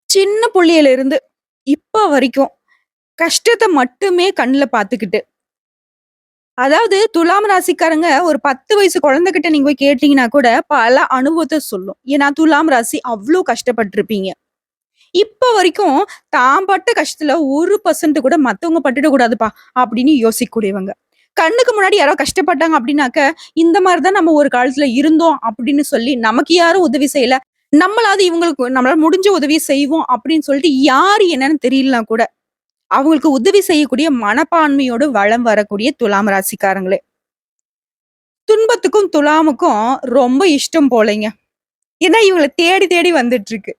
சின்ன புள்ளையில இருந்து இப்ப வரைக்கும் கஷ்டத்த மட்டுமே கண்ணுல பார்த்துக்கிட்டு, அதாவது துலாம் ராசிக்காரங்க ஒரு 10 வயசு குழந்தைகிட்ட நீங்க போய் கேட்டீங்கன்னா கூட பல அனுபவத்த சொல்லும். ஏன்னா துலாம் ராசி அவ்ளோ கஷ்டப்பட்டுருப்பீங்க. இப்ப வரைக்கும் தான் பட்ட கஷ்டத்துல 1% கூட மத்தவங்க பட்டுடக் கூடாதுப்பா அப்படின்னு யோசிக்கக்கூடியவங்க. கண்ணுக்கு முன்னாடி யாரோ கஷ்டப்பட்டாங்க அப்படின்னாக்க, இந்த மாரி தான் நம்ம ஒரு காலத்துல இருந்தோம் அப்படின்னு சொல்லி நமக்கு யாரும் உதவி செய்யல. நம்மளாவது இவங்களுக்கு நம்மளால முடிஞ்ச உதவிய செய்வோம் அப்படின்னு சொல்லிட்டு யாரு என்னன்னு தெரியலனா கூட அவங்களுக்கு உதவி செய்யக்கூடிய மனப்பான்மையோடு வலம் வரக்கூடிய துலாம் ராசிக்காரங்களே. துன்பத்துக்கும் துலாமுக்கும் ரொம்ப இஷ்டம் போலங்க. ஏன்னா இவங்கள தேடி தேடி வந்துட்டு இருக்கு.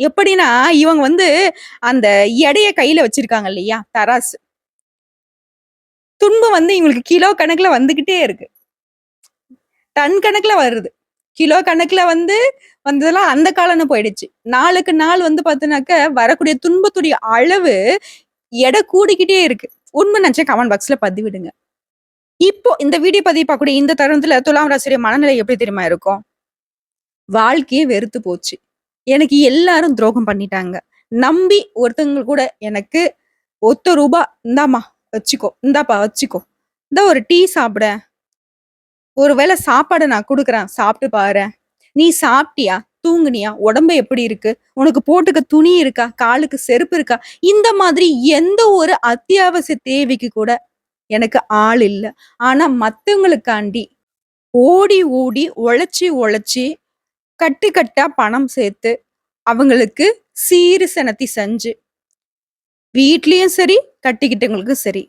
எப்படின்னா, இவங்க வந்து அந்த எடைய கையில வச்சிருக்காங்க இல்லையா? தராசு. துன்பம் வந்து இவங்களுக்கு கிலோ கணக்குல வந்துகிட்டே இருக்கு. டன் கணக்குல வருது. கிலோ கணக்குல வந்ததெல்லாம் அந்த காலம்னு போயிடுச்சு. நாளுக்கு நாள் வந்து பார்த்தீங்கன்னாக்க, வரக்கூடிய துன்பத்துடைய அளவு எடை கூடிக்கிட்டே இருக்கு. உண்மை நெனச்சா கமெண்ட் பாக்ஸ்ல பதிவிடுங்க. இப்போ இந்த வீடியோ பதிவு பார்க்கக்கூடிய இந்த தருணத்துல துலாம் ராசியுடைய மனநிலை எப்படி தெரியுமா இருக்கும்? வாழ்க்கையே வெறுத்து போச்சு. எனக்கு எல்லாரும் துரோகம் பண்ணிட்டாங்க. நம்பி ஒருத்தவங்க கூட எனக்கு ரூ. 1 இந்தாம்மா வச்சுக்கோ. இந்தாப்பா வச்சுக்கோ. இந்தா ஒரு டீ சாப்பிடேன். ஒரு வேள சாப்பாடு நான் குடுக்குறேன். சாப்பிட்டு பாரேன். நீ சாப்பிட்டியா? தூங்குனியா? உடம்பு எப்படி இருக்கு? உனக்கு போட்டுக்க துணி இருக்கா? காலுக்கு செருப்பு இருக்கா? இந்த மாதிரி எந்த ஒரு அத்தியாவசிய தேவைக்கு கூட எனக்கு ஆள் இல்ல. ஆனா மத்தவங்களுக்காண்டி ஓடி, ஓடி உழைச்சு, உழைச்சு கட்டு கட்டா பணம் சேர்த்து, அவங்களுக்கு சீரு சினத்தி செஞ்சு, வீட்லயும் சரி, கட்டிக்கிட்டவங்களுக்கும் சரி,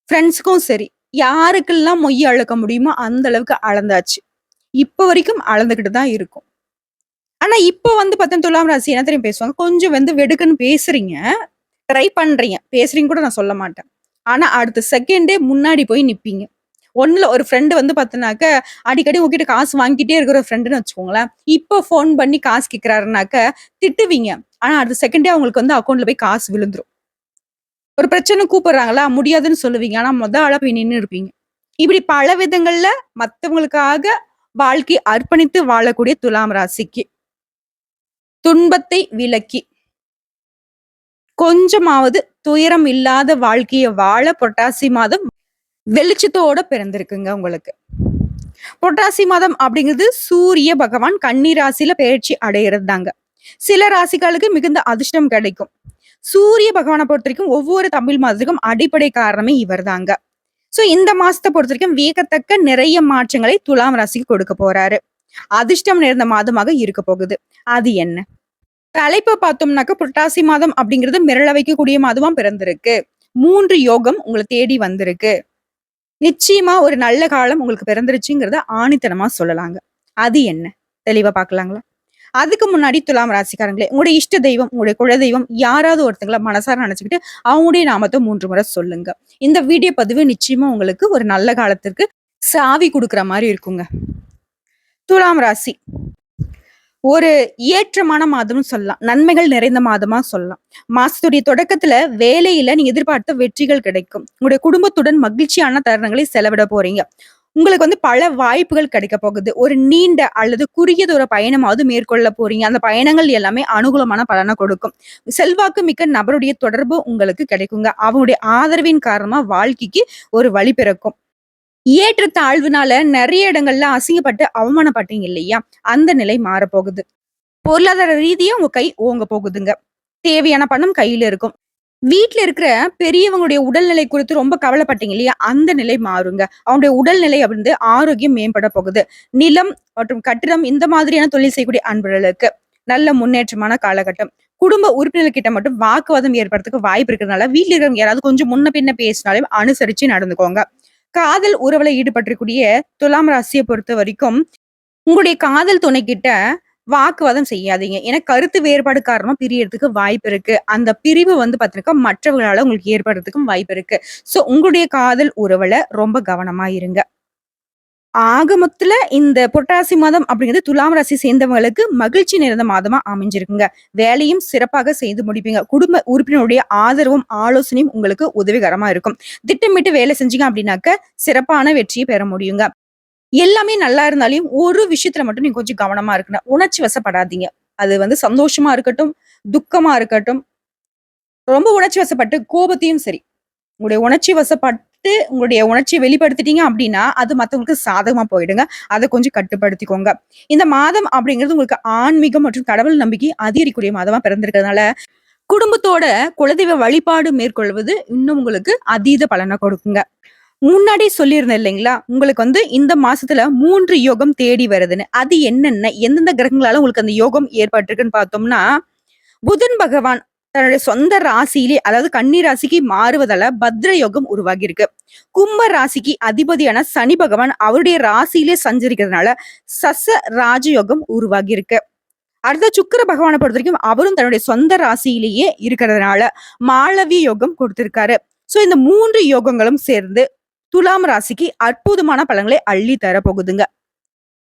ஃப்ரெண்ட்ஸ்க்கும் சரி, யாருக்கெல்லாம் மொய் அளக்க முடியுமோ அந்த அளவுக்கு அளந்தாச்சு. இப்ப வரைக்கும் அளந்துகிட்டு தான் இருக்கோம். ஆனா இப்ப வந்து பார்த்தீங்கன்னா, துலாம் ராசி என்ன தெரியுமா பேசுவாங்க? கொஞ்சம் வந்து வெடுக்குன்னு பேசுறீங்க. ட்ரை பண்றீங்க. பேசுறீங்கன்னு கூட நான் சொல்ல மாட்டேன். ஆனா அடுத்த செகண்டே முன்னாடி போய் நிப்பீங்க. ஒண்ணுல ஒரு ஃப்ரெண்ட் வந்து பார்த்தீனாக்க, அடிக்கடி உங்ககிட்ட காசு வாங்கிட்டே இருக்கிற ஒரு ஃப்ரெண்டுன்னு வச்சுக்கோங்களேன். இப்போ ஃபோன் பண்ணி காசு கேட்கிறாருனாக்க, திட்டுவீங்க. ஆனா அடுத்த செகண்டே அவங்களுக்கு வந்து அக்கவுண்ட்ல போய் காசு விழுந்துரும். ஒரு பிரச்சனை கூப்பிடுறாங்களா, முடியாதுன்னு சொல்லுவீங்க. ஆனா ஆளா போய் நின்னு இருப்பீங்க. இப்படி பல விதங்கள்ல மத்தவங்களுக்காக வாழ்க்கை அர்ப்பணித்து வாழக்கூடிய துலாம் ராசிக்கு, துன்பத்தை விலக்கி கொஞ்சமாவது துயரம் இல்லாத வாழ்க்கைய வாழ புரட்டாசி மாதம் வெளிச்சத்தோட பிறந்திருக்குங்க உங்களுக்கு. புரட்டாசி மாதம் அப்படிங்கிறது சூரிய பகவான் கன்னி ராசியில பெயர்ச்சி அடையிறது தாங்க. சில ராசிகளுக்கு மிகுந்த அதிர்ஷ்டம் கிடைக்கும். சூரிய பகவானை பொறுத்தவரைக்கும் ஒவ்வொரு தமிழ் மாதத்துக்கும் அடிப்படை காரணமே இவர்தாங்க. சோ இந்த மாசத்தை பொறுத்தவரைக்கும் வியக்கத்தக்க நிறைய மாற்றங்களை துலாம் ராசிக்கு கொடுக்க போறாரு. அதிர்ஷ்டம் நிறைந்த மாதமாக இருக்க போகுது. அது என்ன? தலைப்ப பார்த்தோம்னாக்க புரட்டாசி மாதம் அப்படிங்கிறது மிரள வைக்கக்கூடிய மாதமா பிறந்திருக்கு. 3 யோகம் உங்களை தேடி வந்திருக்கு. நிச்சயமா ஒரு நல்ல காலம் உங்களுக்கு பிறந்துருச்சுங்கிறத ஆணித்தனமா சொல்லலாங்க. அது என்ன? தெளிவா பார்க்கலாங்களா? அதுக்கு முன்னாடி துலாம் ராசிக்காரங்களே, உங்களுடைய இஷ்ட தெய்வம், உங்களுடைய குலதெய்வம் யாராவது ஒருத்தங்கள மனசார நினைச்சுக்கிட்டு அவங்களுடைய நாமத்த 3 முறை சொல்லுங்க. இந்த வீடியோ பதிவு நிச்சயமா உங்களுக்கு ஒரு நல்ல காலத்திற்கு சாவி குடுக்குற மாரி இருக்குங்க. துலாம் ராசி ஒரு ஏற்றமான மாதம்னு சொல்லலாம். நன்மைகள் நிறைந்த மாதமா சொல்லலாம். மாசத்துடைய தொடக்கத்துல வேலையில நீங்க எதிர்பார்த்த வெற்றிகள் கிடைக்கும். உங்களுடைய குடும்பத்துடன் மகிழ்ச்சியான தருணங்களை செலவிட போறீங்க. உங்களுக்கு வந்து பல வாய்ப்புகள் கிடைக்க போகுது. ஒரு நீண்ட அல்லது குறுகிய தூர பயணமாவது மேற்கொள்ள போறீங்க. அந்த பயணங்கள் எல்லாமே அனுகூலமான பலன கொடுக்கும். செல்வாக்கு மிக்க நபருடைய தொடர்பு உங்களுக்கு கிடைக்குங்க. அவங்களுடைய ஆதரவின் காரணமா வாழ்க்கைக்கு ஒரு வழி பிறக்கும். ஏற்ற தாழ்வுனால நெறைய இடங்கள்ல அசிங்கப்பட்டு அவமானப்பட்டீங்க இல்லையா? அந்த நிலை மாறப்போகுது. பொருளாதார ரீதியா உங்க கை ஓங்க போகுதுங்க. தேவையான பணம் கையில இருக்கும். வீட்ல இருக்கிற பெரியவங்களுடைய உடல்நிலை குறித்து ரொம்ப கவலைப்பட்டீங்க இல்லையா? அந்த நிலை மாறுங்க. அவங்களுடைய உடல்நிலை வந்து ஆரோக்கியம் மேம்பட போகுது. நிலம் மற்றும் கட்டிடம் இந்த மாதிரியான தொழில் செய்யக்கூடிய அன்பர்களுக்கு நல்ல முன்னேற்றமான காலகட்டம். குடும்ப உறுப்பினர்கிட்ட மட்டும் வாக்குவாதம் ஏற்படுறதுக்கு வாய்ப்பு இருக்கிறதுனால, வீட்ல இருக்கிறவங்க யாராவது கொஞ்சம் முன்ன பின்ன பேசினாலும் அனுசரிச்சு நடந்துக்கோங்க. காதல் உறவுல ஈடுபட்டிருக்கூடிய துலாம் ராசிய பொறுத்தவரைக்கும், உங்களுடைய காதல் துணைக்கிட்ட வாக்குவாதம் செய்யாதீங்க. ஏன்னா கருத்து வேறுபாடு காரணமா பிரியறதுக்கு வாய்ப்பு இருக்கு. அந்த பிரிவு வந்து பாத்தீங்கன்னா, மற்றவர்களால உங்களுக்கு ஏற்படுறதுக்கும் வாய்ப்பு இருக்கு. சோ உங்களுடைய காதல் உறவுல ரொம்ப கவனமா இருங்க. ஆக மொத்தத்துல இந்த புரட்டாசி மாதம் அப்படிங்கிறது துலாம் ராசி சேர்ந்தவங்களுக்கு மகிழ்ச்சி நிறைந்த மாதமா அமைஞ்சிருக்குங்க. வேலையும் சிறப்பாக செய்து முடிப்பீங்க. குடும்ப உறுப்பினருடைய ஆதரவும், ஆலோசனையும் உங்களுக்கு உதவிகரமா இருக்கும். திட்டமிட்டு வேலை செஞ்சீங்க அப்படின்னாக்க சிறப்பான வெற்றியை பெற முடியுங்க. எல்லாமே நல்லா இருந்தாலும் ஒரு விஷயத்துல மட்டும் நீங்க கொஞ்சம் கவனமா இருக்கணும். உணர்ச்சி வசப்படாதீங்க. அது வந்து சந்தோஷமா இருக்கட்டும், துக்கமா இருக்கட்டும், ரொம்ப உணர்ச்சி வசப்பட்டு கோபத்தையும் சரி, உங்களுடைய உணர்ச்சி வசப்பட்டு உங்களுடைய உணர்ச்சிய வெளிப்படுத்திட்டீங்க அப்டின்னா, அது மத்தவங்களுக்கு சாதகமா போயிடுங்க. அத கொஞ்சம் கட்டுப்படுத்திக்கோங்க. இந்த மாதம் அப்படிங்கிறது உங்களுக்கு ஆன்மீகம் மற்றும் கடவுள் நம்பிக்கை அதிகரிக்கக்கூடிய மாதமா பிறந்திருக்கிறதுனால, குடும்பத்தோட குலதெய்வ வழிபாடு மேற்கொள்வது இன்னும் உங்களுக்கு அதீத பலன கொடுக்குங்க. முன்னாடியே சொல்லியிருந்தேன் இல்லைங்களா? உங்களுக்கு வந்து இந்த மாசத்துல 3 யோகம் தேடி வருதுன்னு. அது என்னென்ன? எந்தெந்த கிரகங்களால உங்களுக்கு அந்த யோகம் ஏற்பட்டிருக்குன்னு பார்த்தோம்னா, புதன் பகவான் தன்னுடைய சொந்த ராசியிலே அதாவது கன்னி ராசிக்கு மாறுவதால பத்ர யோகம் உருவாகியிருக்கு. கும்ப ராசிக்கு அதிபதியான சனி பகவான் அவருடைய ராசியிலே சஞ்சரிக்கிறதுனால சச ராஜயோகம் உருவாகியிருக்கு. அடுத்த சுக்கிர பகவான பொறுத்தவரைக்கும் அவரும் தன்னுடைய சொந்த ராசியிலேயே இருக்கிறதுனால மாளவிய யோகம் கொடுத்திருக்காரு. சோ இந்த 3 யோகங்களும் சேர்ந்து துலாம் ராசிக்கு அற்புதமான பலன்களை அள்ளி தர போகுதுங்க.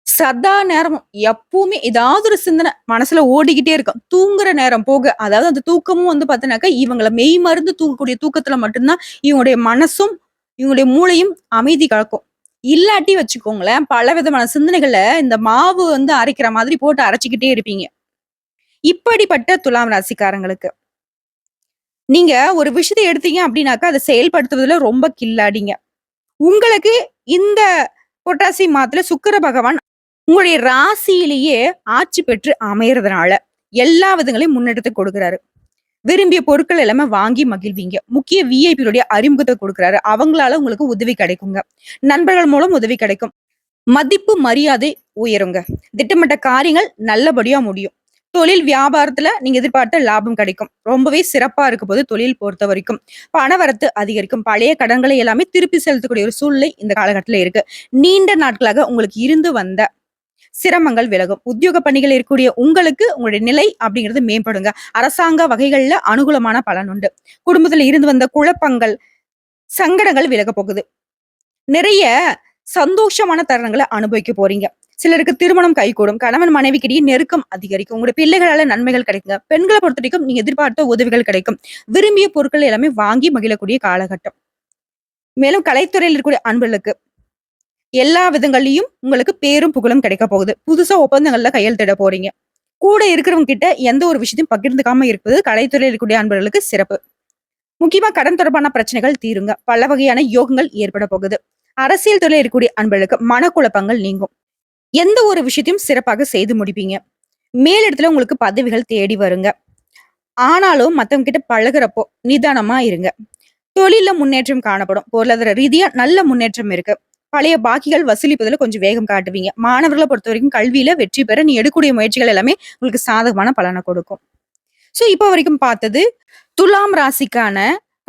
சதா நேரமும் எப்பவுமே ஏதாவது ஒரு சிந்தனை மனசுல ஓடிக்கிட்டே இருக்கும். தூங்குற நேரம் போக, அதாவது அந்த தூக்கமும் வந்து பார்த்தீங்கன்னாக்கா, இவங்கள மெய் மருந்து தூங்கக்கூடிய தூக்கத்துல மட்டும்தான் இவங்களுடைய மனசும், இவங்களுடைய மூளையும் அமைதி கலக்கும். இல்லாட்டி வச்சுக்கோங்களேன், பலவிதமான சிந்தனைகள இந்த மாவு வந்து அரைக்கிற மாதிரி போட்டு அரைச்சுக்கிட்டே இருப்பீங்க. இப்படிப்பட்ட துலாம் ராசிக்காரங்களுக்கு, நீங்க ஒரு விஷயத்த எடுத்தீங்க அப்படின்னாக்கா, அத செயல்படுத்துவதுல ரொம்ப கில்லாடிங்க. உங்களுக்கு இந்த புரட்டாசி மாதத்துல சுக்கிர பகவான் உங்களுடைய ராசியிலேயே ஆட்சி பெற்று அமையறதுனால, எல்லா விதங்களையும் முன்னெடுத்து கொடுக்குறாரு. விரும்பிய பொருட்கள் எல்லாமே வாங்கி மகிழ்வீங்க. முக்கிய விஐபிகளுடைய அறிமுகத்த குடுக்குறாரு. அவங்களால உங்களுக்கு உதவி கிடைக்குங்க. நண்பர்கள் மூலம் உதவி கிடைக்கும். மதிப்பு, மரியாதை உயருங்க. திட்டமிட்ட காரியங்கள் நல்லபடியா முடியும். தொழில் வியாபாரத்துல நீங்க எதிர்பார்த்த லாபம் கிடைக்கும். ரொம்பவே சிறப்பா இருக்க போது தொழில் பொறுத்தவரைக்கும். பணவரத்து அதிகரிக்கும். பழைய கடன்களை எல்லாமே திருப்பி செலுத்தக்கூடிய ஒரு சூழ்நிலை இந்த காலகட்டத்துல இருக்கு. நீண்ட நாட்களாக உங்களுக்கு இருந்து வந்த சிரமங்கள் விலகும். உத்தியோக பணிகள் இருக்கக்கூடிய உங்களுக்கு உங்களுடைய நிலை அப்படிங்கிறது மேம்படுங்க. அரசாங்க வகைகள்ல அனுகூலமான பலன் உண்டு. குடும்பத்துல இருந்து வந்த குழப்பங்கள், சங்கடங்கள் விலக போகுது. நிறைய சந்தோஷமான தருணங்கள அனுபவிக்க போறீங்க. சிலருக்கு திருமணம் கைகூடும். கணவன் மனைவிக்கிடையே நெருக்கம் அதிகரிக்கும். உங்களுடைய பிள்ளைகளால நன்மைகள் கிடைக்குங்க. பெண்கள பொறுத்தவரைக்கும் நீங்க எதிர்பார்த்த உதவிகள் கிடைக்கும். விரும்பிய பொருட்கள் எல்லாமே வாங்கி மகிழக்கூடிய காலகட்டம். மேலும் கலைத்துறையில் இருக்கக்கூடிய அன்பர்களுக்கு எல்லா விதங்கள்லயும் உங்களுக்கு பேரும் புகழும் கிடைக்க போகுது. புதுசா ஒப்பந்தங்கள்ல கையெழுத்திட போறீங்க. கூட இருக்கிறவங்க கிட்ட எந்த ஒரு விஷயத்தையும் பகிர்ந்துக்காம இருப்பது கலைத்துறையில் இருக்கக்கூடிய அன்பர்களுக்கு சிறப்பு. முக்கியமா கடன் தொடர்பான பிரச்சனைகள் தீருங்க. பல வகையான யோகங்கள் ஏற்பட போகுது. அரசியல் துறையில் இருக்கக்கூடிய அன்பர்களுக்கு மனக்குழப்பங்கள் நீங்கும். எந்த ஒரு விஷயத்தையும் சிறப்பாக செய்து முடிப்பீங்க. மேலிடத்துல உங்களுக்கு பதவிகள் தேடி வருங்க. ஆனாலும் மத்தவங்க கிட்ட பழகுறப்போ நிதானமா இருங்க. தொழில்ல முன்னேற்றம் காணப்படும். பொருளாதார ரீதியா நல்ல முன்னேற்றம் இருக்கு. பழைய பாக்கிகள் வசூலிப்பதுல கொஞ்சம் வேகம் காட்டுவீங்க. மாணவர்களை பொறுத்தவரைக்கும் கல்வியில வெற்றி பெற நீ எடுக்கக்கூடிய முயற்சிகள் எல்லாமே உங்களுக்கு சாதகமான பலனை கொடுக்கும். சோ இப்ப வரைக்கும் பார்த்தது துலாம் ராசிக்கான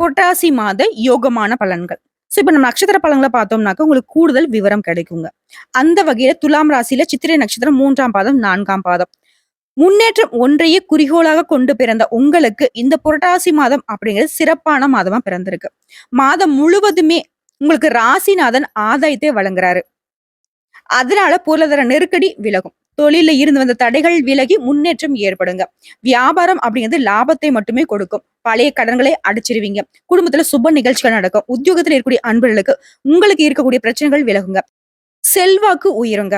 புரட்டாசி மாத யோகமான பலன்கள். சோ இப்ப நம்ம நட்சத்திர பலன்களை பார்த்தோம்னாக்க உங்களுக்கு கூடுதல் விவரம் கிடைக்குங்க. அந்த வகையில துலாம் ராசியில சித்திரை நட்சத்திரம் 3ஆம் பாதம் 4ஆம் பாதம் முன்னேற்றம் ஒன்றையே குறிக்கோளாக கொண்டு பிறந்த உங்களுக்கு இந்த புரட்டாசி மாதம் அப்படிங்கிறது சிறப்பான மாதமா பிறந்திருக்கு. மாதம் முழுவதுமே உங்களுக்கு ராசிநாதன் ஆதாயத்தை வழங்குறாரு. அதனால பொருளாதார நெருக்கடி விலகும். தொழில இருந்து வந்த தடைகள் விலகி முன்னேற்றம் ஏற்படுங்க. வியாபாரம் அப்படிங்கிறது லாபத்தை மட்டுமே கொடுக்கும். பழைய கடன்களை அடைச்சிருவீங்க. குடும்பத்துல சுப நிகழ்ச்சிகள் நடக்கும். உத்தியோகத்துல இருக்கக்கூடிய அன்பர்களுக்கு உங்களுக்கு இருக்கக்கூடிய பிரச்சனைகள் விலகுங்க. செல்வாக்கு உயருங்க.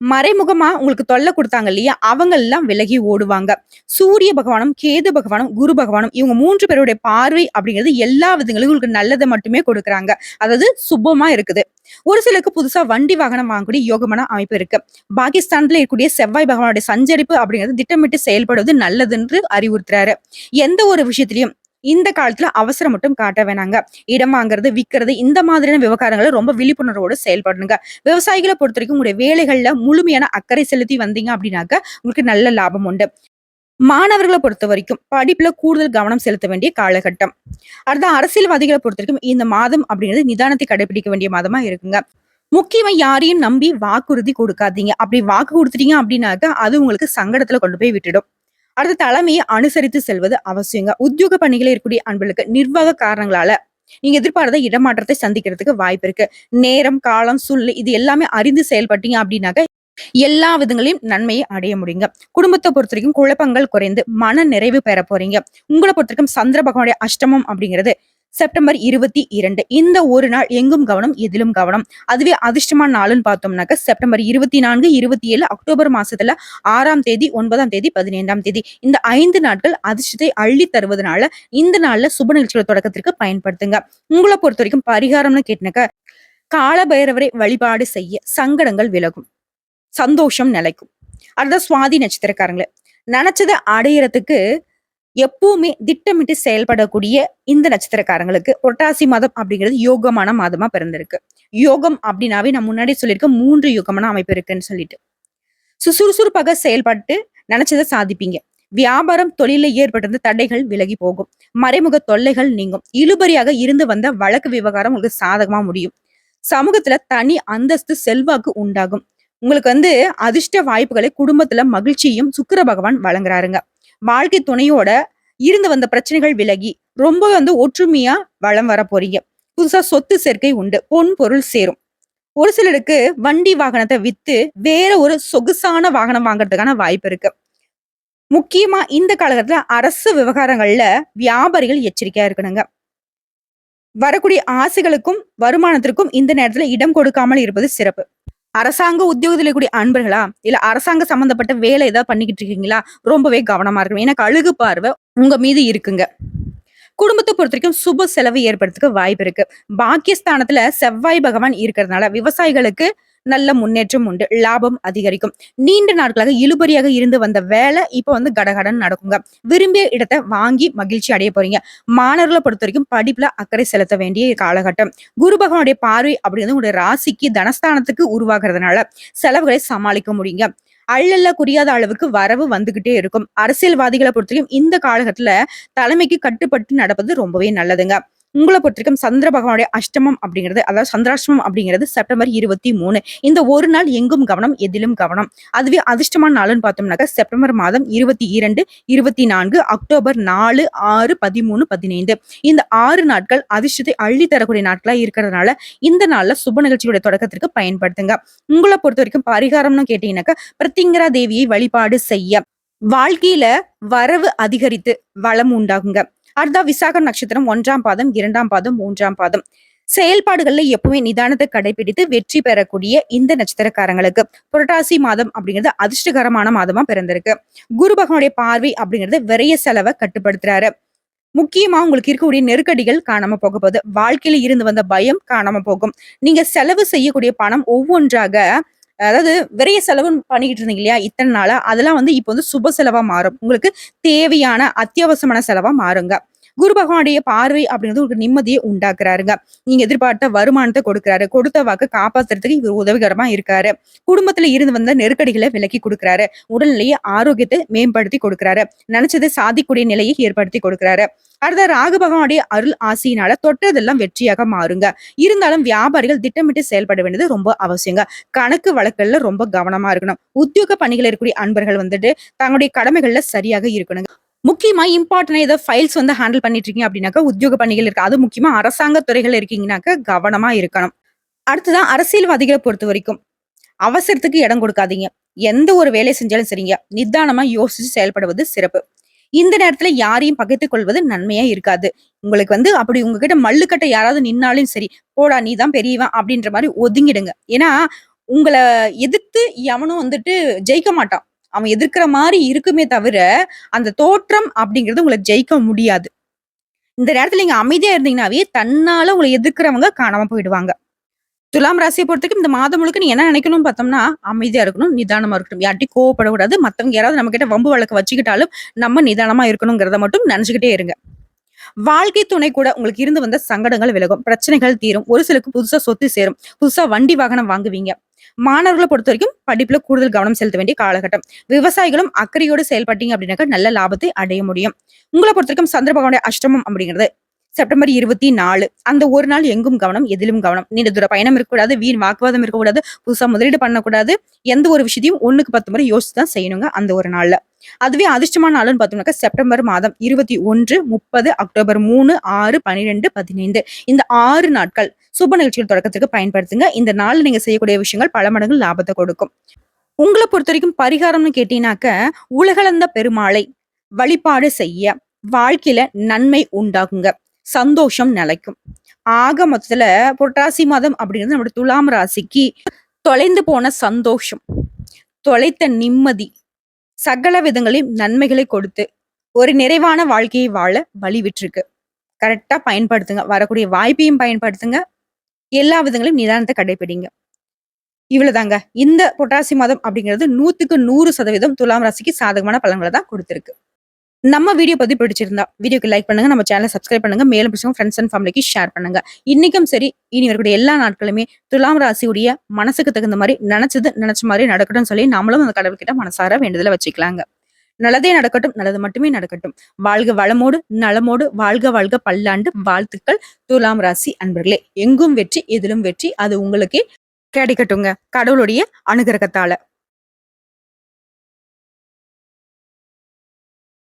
மறைமுகமா உங்களுக்கு தொல்லை குடுத்தாங்க இல்லையா? அவங்க எல்லாம் விலகி ஓடுவாங்க. சூரிய பகவானும், கேது பகவானும், குரு பகவானும் இவங்க 3 பேருடைய பார்வை அப்படிங்கிறது எல்லா விதங்களிலும் உங்களுக்கு நல்லத மட்டுமே கொடுக்குறாங்க. அதாவது சுபமா இருக்குது. ஒரு சிலருக்கு புதுசா வண்டி வாகனம் வாங்கக்கூடிய யோகமான அமைப்பு இருக்கு. பாகிஸ்தான்ல இருக்கக்கூடிய செவ்வாய் பகவானுடைய சஞ்சரிப்பு அப்படிங்கிறது திட்டமிட்டு செயல்படுவது நல்லது என்று அறிவுறுத்துறாரு. எந்த ஒரு விஷயத்திலையும் இந்த காலத்துல அவசரம் மட்டும் காட்ட வேணாங்க. இடம் வாங்குறது, விக்கிறது இந்த மாதிரியான விவகாரங்களை ரொம்ப விழிப்புணர்வோடு செயல்படணுங்க. விவசாயிகளை பொறுத்த வரைக்கும் உங்களுடைய வேலைகள்ல முழுமையான அக்கறை செலுத்தி வந்தீங்க அப்படின்னாக்க உங்களுக்கு நல்ல லாபம் உண்டு. மாணவர்களை பொறுத்த வரைக்கும் படிப்புல கூடுதல் கவனம் செலுத்த வேண்டிய காலகட்டம். அடுத்த அரசியல்வாதிகளை பொறுத்த வரைக்கும் இந்த மாதம் அப்படிங்கிறது நிதானத்தை கடைபிடிக்க வேண்டிய மாதமா இருக்குங்க. முக்கியமா யாரையும் நம்பி வாக்குறுதி கொடுக்காதீங்க. அப்படி வாக்கு கொடுத்துட்டீங்க அப்படின்னாக்க அது உங்களுக்கு சங்கடத்துல கொண்டு போய் விட்டுடும். அடுத்த தலைமையை அனுசரித்து செல்வது அவசியங்க. உத்தியோக பணிகளில் இருக்கக்கூடிய அன்பர்களுக்கு நிர்வாக காரணங்களால நீங்க எதிர்பார்த்த இடமாற்றத்தை சந்திக்கிறதுக்கு வாய்ப்பு இருக்கு. நேரம், காலம், சூழ்நிலை இது எல்லாமே அறிந்து செயல்பட்டீங்க அப்படின்னாக்க எல்லா விதங்களையும் நன்மையை அடைய முடியுங்க. குடும்பத்தை பொறுத்த வரைக்கும் குழப்பங்கள் குறைந்து மன நிறைவு பெற போறீங்க. உங்களை பொறுத்த வரைக்கும் சந்திர பகவானுடைய அஷ்டமம் அப்படிங்கிறது செப்டம்பர் 22 இந்த ஒரு நாள் எங்கும் கவனம், எதிலும் கவனம். அதுவே அதிர்ஷ்டமான நாளுன்னு பார்த்தோம்னாக்க செப்டம்பர் 24, 27, அக்டோபர் மாசத்துல 6ஆம் தேதி, 9ஆம் தேதி, 15ஆம் தேதி. இந்த 5 நாட்கள் அதிர்ஷ்டத்தை அள்ளி தருவதனால இந்த நாள்ல சுப நிகழ்ச்சியோட தொடக்கத்திற்கு பயன்படுத்துங்க. உங்கள பொறுத்தவரைக்கும் பரிகாரம்னு கேட்டினாக்க, கால பைரவரை வழிபாடு செய்ய சங்கடங்கள் விலகும். சந்தோஷம் நிலைக்கும். அடுத்த சுவாதி நட்சத்திரக்காரங்களே, நினைச்சதை அடையறதுக்கு எப்பவுமே திட்டமிட்டு செயல்படக்கூடிய இந்த நட்சத்திரக்காரங்களுக்கு புரட்டாசி மாதம் அப்படிங்கிறது யோகமான மாதமா பிறந்திருக்கு. யோகம் அப்படின்னாவே நான் முன்னாடி சொல்லியிருக்க 3 யோகமான அமைப்பு இருக்குன்னு சொல்லிட்டு. சுறுசுறுப்பாக செயல்பட்டு நினைச்சதை சாதிப்பீங்க. வியாபாரம் தொழில ஏற்பட்டிருந்த தடைகள் விலகி போகும். மறைமுக தொல்லைகள் நீங்கும். இழுபறியாக இருந்து வந்த வழக்கு விவகாரம் உங்களுக்கு சாதகமா முடியும். சமூகத்துல தனி அந்தஸ்து செல்வாக்கு உண்டாகும். உங்களுக்கு அதிர்ஷ்ட வாய்ப்புகளை குடும்பத்துல மகிழ்ச்சியும் சுக்கிர பகவான் வழங்குறாருங்க. வாழ்க்கை துணையோட இருந்து வந்த பிரச்சனைகள் விலகி ரொம்ப ஒற்றுமையா வளம் வர போறீங்க. புதுசா சொத்து சேர்க்கை உண்டு. பொன் பொருள் சேரும். ஒரு சிலருக்கு வண்டி வாகனத்தை வித்து வேற ஒரு சொகுசான வாகனம் வாங்குறதுக்கான வாய்ப்பு இருக்கு. முக்கியமா இந்த காலகட்டத்துல அரசு விவகாரங்கள்ல வியாபாரிகள் எச்சரிக்கையா இருக்கணுங்க. வரக்கூடிய ஆசைகளுக்கும் வருமானத்திற்கும் இந்த நேரத்துல இடம் கொடுக்காமல் இருப்பது சிறப்பு. அரசாங்க உத்தியோகத்துல கூடிய அன்பர்களா இல்ல அரசாங்க சம்பந்தப்பட்ட வேலை ஏதாவது பண்ணிக்கிட்டு இருக்கீங்களா, ரொம்பவே கவனமா இருக்கணும். ஏன்னா கழுகு பார்வை உங்க மீது இருக்குங்க. குடும்பத்தை பொறுத்த வரைக்கும் சுப செலவு ஏற்படுறதுக்கு வாய்ப்பு இருக்கு. பாக்கியஸ்தானத்துல செவ்வாய் பகவான் இருக்கிறதுனால விவசாயிகளுக்கு நல்ல முன்னேற்றம் உண்டு. லாபம் அதிகரிக்கும். நீண்ட நாட்களாக இழுபறியாக இருந்து வந்த வேலை இப்ப கடகடன் நடக்குங்க. விரும்பிய இடத்தை வாங்கி மகிழ்ச்சி அடைய போறீங்க. மாணவர்களை பொறுத்த வரைக்கும் படிப்புல அக்கறை செலுத்த வேண்டிய காலகட்டம். குரு பகவானுடைய பார்வை அப்படிங்கிறது உங்களுடைய ராசிக்கு தனஸ்தானத்துக்கு உருவாகிறதுனால செலவுகளை சமாளிக்க முடியுங்க. அள்ளல்ல குறியாத அளவுக்கு வரவு வந்துகிட்டே இருக்கும். அரசியல்வாதிகளை பொறுத்தவரைக்கும் இந்த காலகட்டத்துல தலைமைக்கு கட்டுப்பட்டு நடப்பது ரொம்பவே நல்லதுங்க. உங்களை பொறுத்தவரைக்கும் சந்திர பகவானுடைய அஷ்டமம் அப்படிங்கிறது, அதாவது சந்திராஷ்டமம் அப்படிங்கிறது செப்டம்பர் 23. இந்த ஒரு நாள் எங்கும் கவனம், எதிலும் கவனம். அதுவே அதிர்ஷ்டமான நாளுன்னு பார்த்தோம்னாக்க செப்டம்பர் மாதம் 22, 24, அக்டோபர் 4, 6, 13, 15. இந்த 6 நாட்கள் அதிர்ஷ்டத்தை அள்ளி தரக்கூடிய நாட்களா இருக்கிறதுனால இந்த நாள்ல சுப நிகழ்ச்சியுடைய தொடக்கத்திற்கு பயன்படுத்துங்க. உங்களை பொறுத்த வரைக்கும் பரிகாரம்னு கேட்டீங்கன்னாக்கா பிரத்திங்கரா தேவியை வழிபாடு செய்ய வாழ்க்கையில வரவு அதிகரித்து வளம் உண்டாகுங்க. அடுத்தா விசாகம் நட்சத்திரம் 1ஆம் பாதம், 2ஆம் பாதம், 3ஆம் பாதம். செயல்பாடுகள்ல எப்பவுமே நிதானத்தை கடைபிடித்து வெற்றி பெறக்கூடிய இந்த நட்சத்திரக்காரங்களுக்கு புரட்டாசி மாதம் அப்படிங்கிறது அதிர்ஷ்டகரமான மாதமா பிறந்திருக்கு. குரு பகவானுடைய பார்வை அப்படிங்கிறது விரைய செலவை கட்டுப்படுத்துறாரு. முக்கியமா உங்களுக்கு இருக்கக்கூடிய நெருக்கடிகள் காணாம போக போகுது. வாழ்க்கையில இருந்து வந்த பயம் காணாம போகும். நீங்க செலவு செய்யக்கூடிய பணம் ஒவ்வொன்றாக, அதாவது விரைய செலவு பண்ணிக்கிட்டு இருந்தீங்க இல்லையா இத்தனை நாளா, அதெல்லாம் இப்ப சுப செலவா மாறும். உங்களுக்கு தேவையான அத்தியாவசியமான செலவா மாறுங்க. குரு பகவானுடைய பார்வை அப்படிங்கிறது உங்களுக்கு நிம்மதியை உண்டாக்குறாருங்க. நீங்க எதிர்பார்த்த வருமானத்தை கொடுக்குறாரு. கொடுத்த வாக்கு காப்பாத்துறதுக்கு இவர் உதவிகரமா இருக்காரு. குடும்பத்துல இருந்து வந்த நெருக்கடிகளை விலக்கி கொடுக்குறாரு. உடல்நிலையை ஆரோக்கியத்தை மேம்படுத்தி கொடுக்குறாரு. நினைச்சதை சாதிக்கூடிய நிலையை ஏற்படுத்தி கொடுக்குறாரு. அடுத்த ராகு பகவானுடைய அருள் ஆசையினால தொட்டதெல்லாம் வெற்றியாக மாறுங்க. இருந்தாலும் வியாபாரிகள் திட்டமிட்டு செயல்பட வேண்டியது ரொம்ப அவசியங்க. கணக்கு வழக்குகள்ல ரொம்ப கவனமா இருக்கணும். உத்தியோக பணிகள் இருக்கக்கூடிய அன்பர்கள் தங்களுடைய கடமைகள்ல சரியாக இருக்கணுங்க. முக்கியமா இம்பார்ட்டன்ட் ஏதாவது ஃபைல்ஸ் ஹேண்டில் பண்ணிட்டு இருக்கீங்க அப்படின்னாக்கா உத்தியோக பணிகள் இருக்கு. அது முக்கியமா அரசாங்க துறைகள் இருக்கீங்கன்னாக்க கவனமா இருக்கணும். அடுத்ததான் அரசியல்வாதிகளை பொறுத்த வரைக்கும் அவசரத்துக்கு இடம் கொடுக்காதீங்க. எந்த ஒரு வேலை செஞ்சாலும் சரிங்க, நிதானமா யோசிச்சு செயல்படுவது சிறப்பு. இந்த நேரத்துல யாரையும் பகைத்துக் கொள்வது நன்மையா இருக்காது. உங்களுக்கு அப்படி உங்ககிட்ட மல்லுக்கட்ட யாராவது நின்னாலும் சரி, போடா நீ தான் பெரியவன் அப்படின்ற மாதிரி ஒதுங்கிடுங்க. ஏன்னா உங்களை எதிர்த்து எவனும் ஜெயிக்க மாட்டான். அவன் எதிர்க்கிற மாதிரி இருக்குமே தவிர அந்த தோற்றம் அப்படிங்கிறது உங்களை ஜெயிக்க முடியாது. இந்த நேரத்துல நீங்க அமைதியா இருந்தீங்கன்னாவே தன்னால உங்களை எதிர்க்கிறவங்க காணாம போயிடுவாங்க. துலாம் ராசியை பொறுத்தவரைக்கும் இந்த மாதம் முழுக்க நீ என்ன நினைக்கணும்னு பார்த்தோம்னா, அமைதியா இருக்கணும், நிதானமா இருக்கணும். யார்ட்டையும் கோவப்படக்கூடாது. மத்தவங்க யாராவது நம்ம கிட்ட வம்பு வழக்கு வச்சுக்கிட்டாலும் நம்ம நிதானமா இருக்கணுங்கிறத மட்டும் நினைச்சுக்கிட்டே இருங்க. வாழ்க்கை துணை கூட உங்களுக்கு இருந்து வந்த சங்கடங்கள் விலகும். பிரச்சனைகள் தீரும். ஒரு சிலருக்கு புதுசா சொத்து சேரும். புதுசா வண்டி வாகனம் வாங்குவீங்க. மாணவர்களை பொறுத்த வரைக்கும் படிப்புல கூடுதல் கவனம் செலுத்த வேண்டிய காலகட்டம். விவசாயிகளும் அக்கறையோடு செயல்பட்டீங்க அப்படின்னாக்கா நல்ல லாபத்தை அடைய முடியும். உங்களை பொறுத்த வரைக்கும் சந்திர பகவானுடைய அஷ்டமம் அப்படிங்கிறது செப்டம்பர் 24. அந்த ஒரு நாள் எங்கும் கவனம், எதிலும் கவனம். நீண்ட தூர பயணம் இருக்கக்கூடாது. வீண் வாக்குவாதம் இருக்கக்கூடாது. புதுசா முதலீடு பண்ணக்கூடாது. எந்த ஒரு விஷயத்தையும் 1க்கு 10 முறை யோசிச்சு தான் செய்யணுங்க அந்த ஒரு நாள்ல. அதுவே அதிர்ஷ்டமான நாளுன்னு பார்த்தோம்னாக்கா செப்டம்பர் மாதம் 21, 30, அக்டோபர் 3, 6, 12, 15. இந்த 6 நாட்கள் சுப நிகழ்ச்சிகள் தொடக்கத்துக்கு பயன்படுத்துங்க. இந்த நாள் நீங்க செய்யக்கூடிய விஷயங்கள் பல மடங்கு லாபத்தை கொடுக்கும். உங்களை பொறுத்த வரைக்கும் பரிகாரம்னு கேட்டீங்கன்னாக்க உலகளந்த பெருமாளை வழிபாடு செய்ய வாழ்க்கையில நன்மை உண்டாகுங்க. சந்தோஷம் நிலைக்கும். ஆக மொத்தத்துல புரட்டாசி மாதம் அப்படிங்கிறது நம்முடைய துலாம் ராசிக்கு தொலைந்து போன சந்தோஷம், தொலைத்த நிம்மதி, சகல விதங்களையும் நன்மைகளை கொடுத்து ஒரு நிறைவான வாழ்க்கையை வாழ வழி விட்டுருக்கு. கரெக்டா பயன்படுத்துங்க. வரக்கூடிய வாய்ப்பையும் பயன்படுத்துங்க. எல்லா விதங்களையும் நிதானத்தை கடைபிடிங்க. இவ்வளவுதாங்க. இந்த புரட்டாசி மாதம் அப்படிங்கிறது 100க்கு 100% துலாம் ராசிக்கு சாதகமான பலன்களை தான் கொடுத்திருக்கு. நம்ம வீடியோ பத்தி பிடிச்சிருந்தா வீடியோக்கு லைக் பண்ணுங்க, நம்ம சேனலை சப்ஸ்கிரைப் பண்ணுங்க, மேலும் பிடிச்சவங்க ஃப்ரெண்ட்ஸ் அண்ட் ஃபேமிலிக்கு ஷேர் பண்ணுங்க. இன்னைக்கும் சரி, இனி வரக்கூடிய எல்லா நாட்களுமே துலாம் ராசியுடைய மனசுக்கு தகுந்த மாதிரி நினைச்ச மாதிரி நடக்கட்டும் சொல்லி நம்மளும் அந்த கடவுள்கிட்ட மனசார வேண்டுதலை வச்சுக்கலாங்க. நல்லதே நடக்கட்டும், நல்லது மட்டுமே நடக்கட்டும். வாழ்க வளமோடு நலமோடு, வாழ்க வாழ்க பல்லாண்டு. வாழ்த்துக்கள் துலாம் ராசி அன்பர்களே. எங்கும் வெற்றி, எதிலும் வெற்றி. அது உங்களுக்கே கிடைக்கட்டுங்க கடவுளுடைய அனுகிரகத்தால.